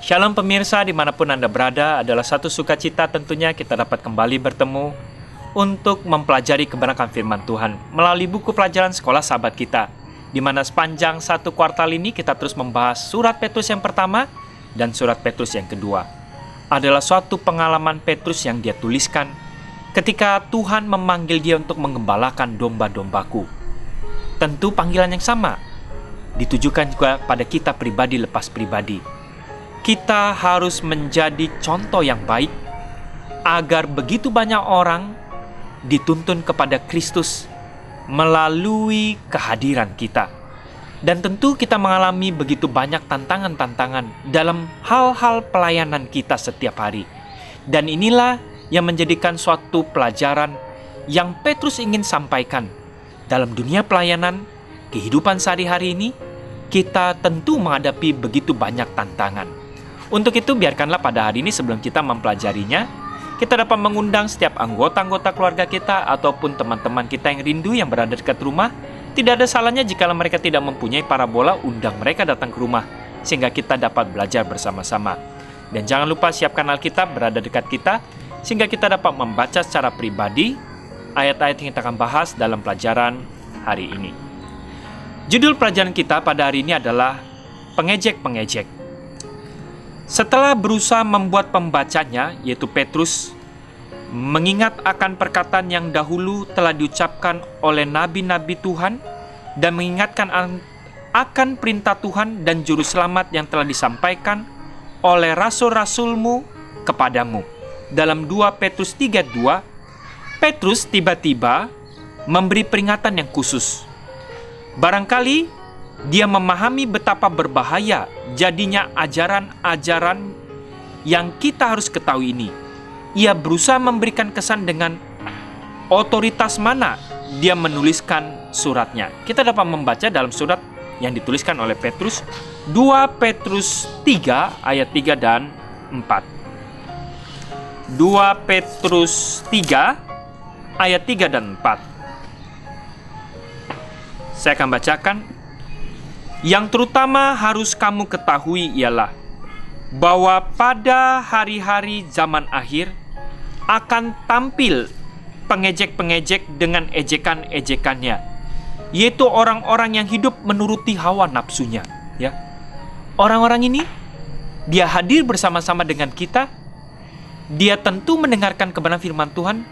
Shalom pemirsa, dimanapun Anda berada, adalah satu sukacita tentunya kita dapat kembali bertemu untuk mempelajari kebenaran firman Tuhan melalui buku pelajaran sekolah sahabat kita, di mana sepanjang satu kuartal ini kita terus membahas surat Petrus yang pertama dan surat Petrus yang kedua. Adalah suatu pengalaman Petrus yang dia tuliskan ketika Tuhan memanggil dia untuk mengembalakan domba-dombaku. Tentu panggilan yang sama ditujukan juga pada kita pribadi lepas pribadi. Kita harus menjadi contoh yang baik agar begitu banyak orang dituntun kepada Kristus melalui kehadiran kita. Dan tentu kita mengalami begitu banyak tantangan-tantangan dalam hal-hal pelayanan kita setiap hari. Dan inilah yang menjadikan suatu pelajaran yang Petrus ingin sampaikan. Dalam dunia pelayanan, kehidupan sehari-hari ini, kita tentu menghadapi begitu banyak tantangan. Untuk itu, biarkanlah pada hari ini sebelum kita mempelajarinya, kita dapat mengundang setiap anggota-anggota keluarga kita ataupun teman-teman kita yang rindu yang berada dekat rumah. Tidak ada salahnya jika mereka tidak mempunyai parabola, undang mereka datang ke rumah sehingga kita dapat belajar bersama-sama. Dan jangan lupa siapkan Alkitab berada dekat kita sehingga kita dapat membaca secara pribadi ayat-ayat yang kita akan bahas dalam pelajaran hari ini. Judul pelajaran kita pada hari ini adalah Pengejek-pengejek. Setelah berusaha membuat pembacanya, yaitu Petrus, mengingat akan perkataan yang dahulu telah diucapkan oleh nabi-nabi Tuhan dan mengingatkan akan perintah Tuhan dan juru selamat yang telah disampaikan oleh rasul-rasulmu kepadamu. Dalam 2 Petrus 3:2, Petrus tiba-tiba memberi peringatan yang khusus. Barangkali dia memahami betapa berbahaya jadinya ajaran-ajaran yang kita harus ketahui ini. Ia berusaha memberikan kesan dengan otoritas mana dia menuliskan suratnya. Kita dapat membaca dalam surat yang dituliskan oleh Petrus, 2 Petrus 3 ayat 3 dan 4. 2 Petrus 3 ayat 3 dan 4. Saya akan bacakan. Yang terutama harus kamu ketahui ialah bahwa pada hari-hari zaman akhir akan tampil pengejek-pengejek dengan ejekan-ejekannya, yaitu orang-orang yang hidup menuruti hawa nafsunya. Ya, orang-orang ini dia hadir bersama-sama dengan kita. Dia tentu mendengarkan kebenaran firman Tuhan,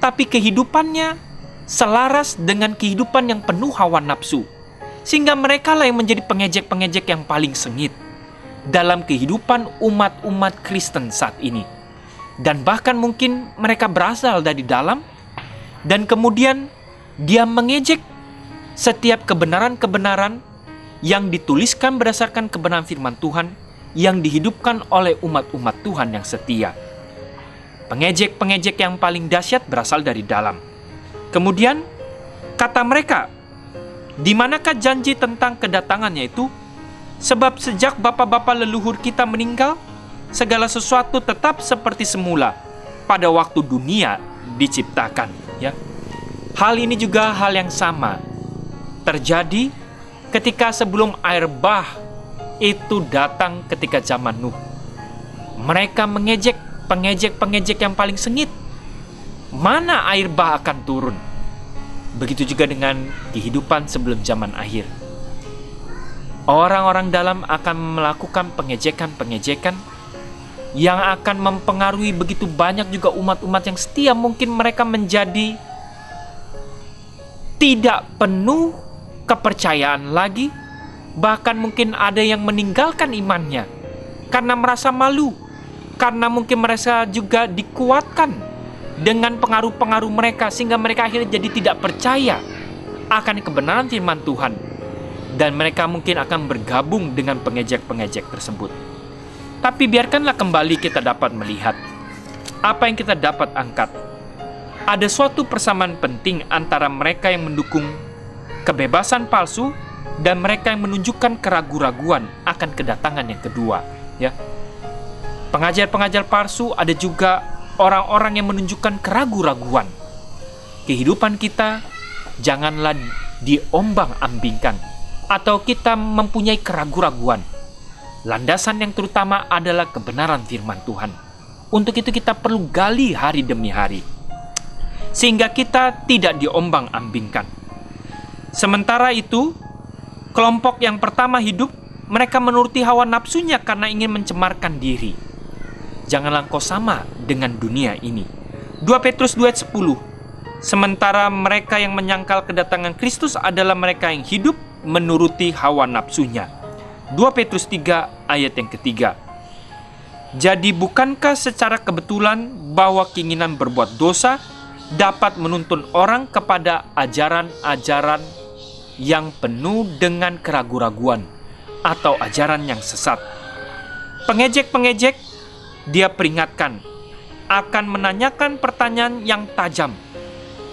tapi kehidupannya selaras dengan kehidupan yang penuh hawa nafsu. Sehingga mereka lah yang menjadi pengejek-pengejek yang paling sengit dalam kehidupan umat-umat Kristen saat ini. Dan bahkan mungkin mereka berasal dari dalam, dan kemudian dia mengejek setiap kebenaran-kebenaran yang dituliskan berdasarkan kebenaran firman Tuhan yang dihidupkan oleh umat-umat Tuhan yang setia. Pengejek-pengejek yang paling dahsyat berasal dari dalam. Kemudian kata mereka, di manakah janji tentang kedatangannya itu? Sebab sejak bapa-bapa leluhur kita meninggal, segala sesuatu tetap seperti semula pada waktu dunia diciptakan. Ya, hal ini juga hal yang sama terjadi ketika sebelum air bah itu datang ketika zaman Nuh. Mereka mengejek pengejek-pengejek yang paling sengit. Mana air bah akan turun? Begitu juga dengan kehidupan sebelum zaman akhir. Orang-orang dalam akan melakukan pengejekan-pengejekan yang akan mempengaruhi begitu banyak juga umat-umat yang setia. Mungkin mereka menjadi tidak penuh kepercayaan lagi. Bahkan mungkin ada yang meninggalkan imannya karena merasa malu. Karena mungkin mereka juga dikuatkan dengan pengaruh-pengaruh mereka, sehingga mereka akhirnya jadi tidak percaya akan kebenaran firman Tuhan, dan mereka mungkin akan bergabung dengan pengejek-pengejek tersebut. Tapi biarkanlah kembali kita dapat melihat apa yang kita dapat angkat. Ada suatu persamaan penting antara mereka yang mendukung kebebasan palsu dan mereka yang menunjukkan keraguan-raguan akan kedatangan yang kedua. Ya, pengajar-pengajar palsu ada juga orang-orang yang menunjukkan keraguan-raguan. Kehidupan kita janganlah diombang-ambingkan atau kita mempunyai keraguan-raguan. Landasan yang terutama adalah kebenaran firman Tuhan. Untuk itu kita perlu gali hari demi hari, sehingga kita tidak diombang-ambingkan. Sementara itu, kelompok yang pertama hidup, mereka menuruti hawa nafsunya karena ingin mencemarkan diri. Janganlah engkau sama dengan dunia ini. 2 Petrus 2 ayat 10. Sementara mereka yang menyangkal kedatangan Kristus adalah mereka yang hidup menuruti hawa nafsunya. 2 Petrus 3 ayat yang ketiga. Jadi bukankah secara kebetulan bahwa keinginan berbuat dosa dapat menuntun orang kepada ajaran-ajaran yang penuh dengan keraguan-raguan atau ajaran yang sesat? Pengejek-pengejek, dia peringatkan, akan menanyakan pertanyaan yang tajam.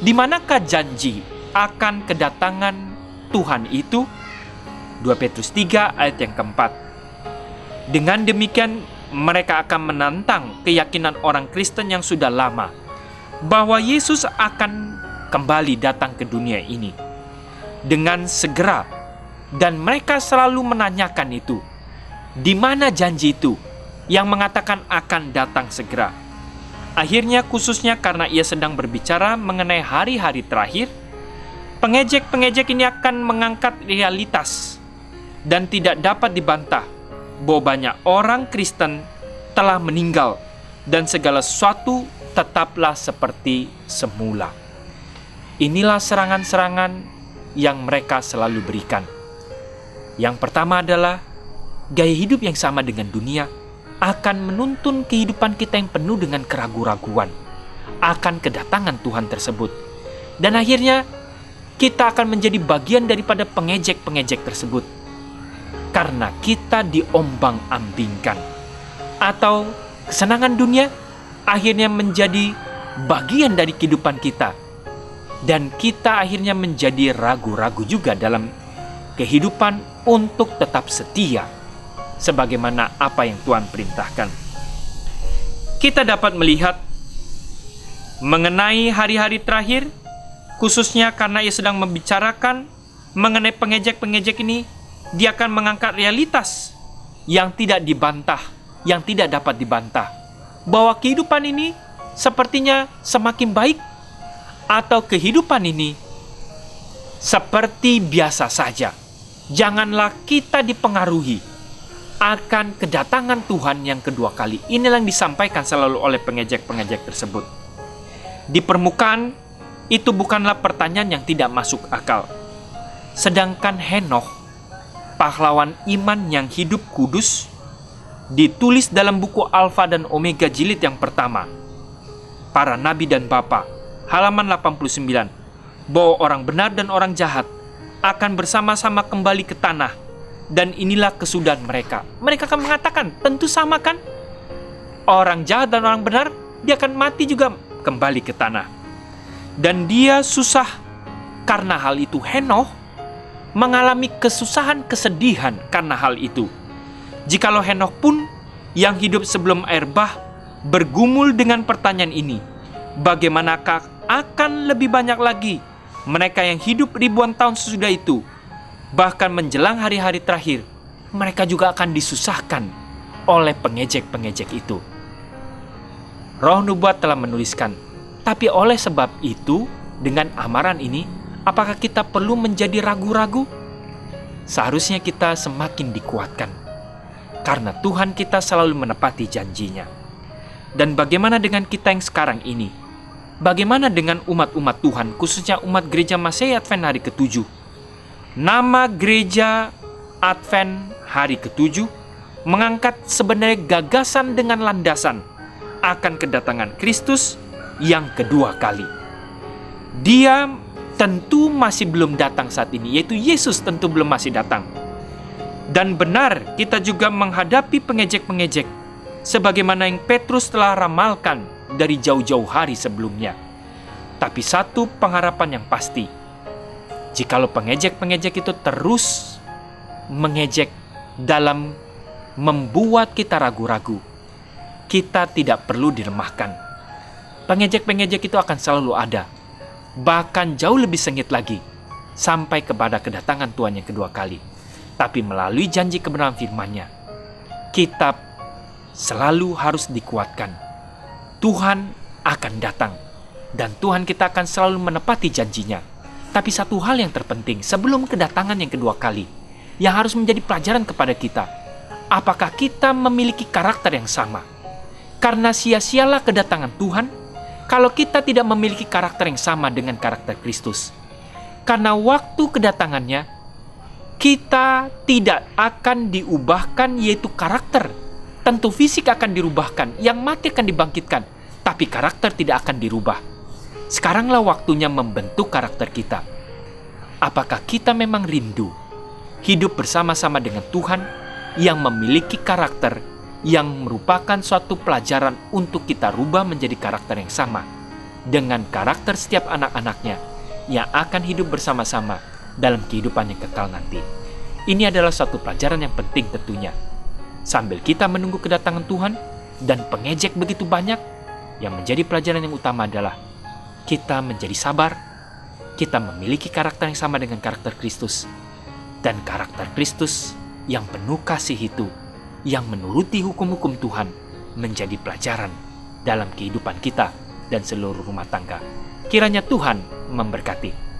Di manakah janji akan kedatangan Tuhan itu? 2 Petrus 3 ayat yang keempat. Dengan demikian, mereka akan menantang keyakinan orang Kristen yang sudah lama bahwa Yesus akan kembali datang ke dunia ini dengan segera, dan mereka selalu menanyakan itu. Di mana janji itu yang mengatakan akan datang segera? Akhirnya, khususnya karena ia sedang berbicara mengenai hari-hari terakhir, pengejek-pengejek ini akan mengangkat realitas dan tidak dapat dibantah bahwa banyak orang Kristen telah meninggal dan segala sesuatu tetaplah seperti semula. Inilah serangan-serangan yang mereka selalu berikan. Yang pertama adalah gaya hidup yang sama dengan dunia akan menuntun kehidupan kita yang penuh dengan keraguan-raguan akan kedatangan Tuhan tersebut. Dan akhirnya kita akan menjadi bagian daripada pengejek-pengejek tersebut karena kita diombang-ambingkan, atau kesenangan dunia akhirnya menjadi bagian dari kehidupan kita, dan kita akhirnya menjadi ragu-ragu juga dalam kehidupan untuk tetap setia sebagaimana apa yang Tuhan perintahkan. Kita dapat melihat mengenai hari-hari terakhir, khususnya karena ia sedang membicarakan mengenai pengejek-pengejek ini, dia akan mengangkat realitas yang tidak dibantah, yang tidak dapat dibantah, bahwa kehidupan ini sepertinya semakin baik, atau kehidupan ini seperti biasa saja. Janganlah kita dipengaruhi akan kedatangan Tuhan yang kedua kali. Inilah yang disampaikan selalu oleh pengejek-pengejek tersebut. Di permukaan, itu bukanlah pertanyaan yang tidak masuk akal. Sedangkan Henokh, pahlawan iman yang hidup kudus, ditulis dalam buku Alfa dan Omega jilid yang pertama, Para Nabi dan Bapa, halaman 89, bahwa orang benar dan orang jahat akan bersama-sama kembali ke tanah, dan inilah kesudahan mereka. Mereka akan mengatakan, tentu sama kan? Orang jahat dan orang benar, dia akan mati juga kembali ke tanah. Dan dia susah karena hal itu. Henokh mengalami kesusahan, kesedihan karena hal itu. Jikalau Henokh pun yang hidup sebelum air bah bergumul dengan pertanyaan ini, bagaimanakah akan lebih banyak lagi mereka yang hidup ribuan tahun sesudah itu, bahkan menjelang hari-hari terakhir, mereka juga akan disusahkan oleh pengejek-pengejek itu. Roh Nubuat telah menuliskan, tapi oleh sebab itu, dengan amaran ini, apakah kita perlu menjadi ragu-ragu? Seharusnya kita semakin dikuatkan, karena Tuhan kita selalu menepati janjinya. Dan bagaimana dengan kita yang sekarang ini? Bagaimana dengan umat-umat Tuhan, khususnya umat gereja Masehi Advent hari ke-7? Nama gereja Advent hari ke-7 mengangkat sebenarnya gagasan dengan landasan akan kedatangan Kristus yang kedua kali. Dia tentu masih belum datang saat ini, yaitu Yesus tentu belum masih datang. Dan benar, kita juga menghadapi pengejek-pengejek, sebagaimana yang Petrus telah ramalkan dari jauh-jauh hari sebelumnya. Tapi satu pengharapan yang pasti, jikalau pengejek-pengejek itu terus mengejek dalam membuat kita ragu-ragu, kita tidak perlu diremahkan. Pengejek-pengejek itu akan selalu ada, bahkan jauh lebih sengit lagi, sampai kepada kedatangan Tuhan yang kedua kali. Tapi melalui janji kebenaran firman-Nya, kita selalu harus dikuatkan. Tuhan akan datang, dan Tuhan kita akan selalu menepati janjinya. Tapi satu hal yang terpenting sebelum kedatangan yang kedua kali, yang harus menjadi pelajaran kepada kita, apakah kita memiliki karakter yang sama? Karena sia-sialah kedatangan Tuhan kalau kita tidak memiliki karakter yang sama dengan karakter Kristus. Karena waktu kedatangannya, kita tidak akan diubahkan, yaitu karakter. Tentu fisik akan dirubahkan, yang mati akan dibangkitkan, tapi karakter tidak akan dirubah. Sekaranglah waktunya membentuk karakter kita. Apakah kita memang rindu hidup bersama-sama dengan Tuhan yang memiliki karakter yang merupakan suatu pelajaran untuk kita rubah menjadi karakter yang sama dengan karakter setiap anak-anaknya yang akan hidup bersama-sama dalam kehidupan yang kekal nanti. Ini adalah suatu pelajaran yang penting tentunya. Sambil kita menunggu kedatangan Tuhan dan pengejek begitu banyak, yang menjadi pelajaran yang utama adalah kita menjadi sabar, kita memiliki karakter yang sama dengan karakter Kristus, dan karakter Kristus yang penuh kasih itu, yang menuruti hukum-hukum Tuhan, menjadi pelajaran dalam kehidupan kita dan seluruh rumah tangga. Kiranya Tuhan memberkati.